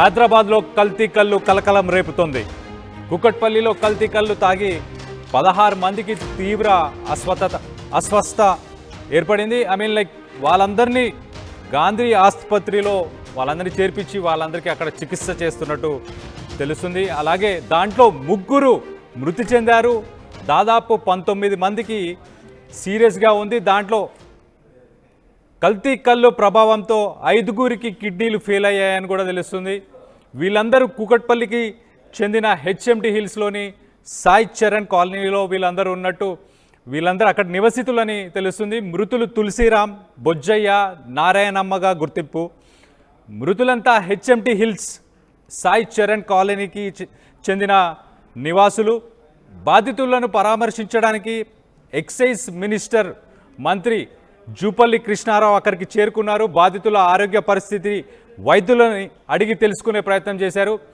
హైదరాబాద్లో కల్తీ కల్లు కలకలం రేపుతోంది. కుకట్పల్లిలో కల్తీ కల్లు తాగి 16 మందికి తీవ్ర అస్వస్థ ఏర్పడింది. వాళ్ళందరినీ గాంధీ ఆసుపత్రిలో వాళ్ళందరినీ చేర్పించి వాళ్ళందరికీ అక్కడ చికిత్స చేస్తున్నట్టు తెలుస్తుంది. అలాగే దాంట్లో 3 మృతి చెందారు. దాదాపు 19 మందికి సీరియస్గా ఉంది. దాంట్లో కల్తీ కల్లు ప్రభావంతో 5గురికి కిడ్నీలు ఫెయిల్ అయ్యాయని కూడా తెలుస్తుంది. వీళ్ళందరూ కూకట్పల్లికి చెందిన హెచ్ఎంటి హిల్స్లోని సాయి చరణ్ కాలనీలో వీళ్ళందరూ ఉన్నట్టు, వీళ్ళందరూ అక్కడ నివసితులని తెలుస్తుంది. మృతులు తులసిరామ్, బొజ్జయ్య, నారాయణమ్మగా గుర్తింపు. మృతులంతా హెచ్ఎంటి హిల్స్ సాయి చరణ్ కాలనీకి చెందిన నివాసులు. బాధితులను పరామర్శించడానికి ఎక్సైజ్ మినిస్టర్ మంత్రి జూపల్లి కృష్ణారావు అక్కడికి చేరుకున్నారు. బాధితుల ఆరోగ్య పరిస్థితి వైద్యులని అడిగి తెలుసుకునే ప్రయత్నం చేశారు.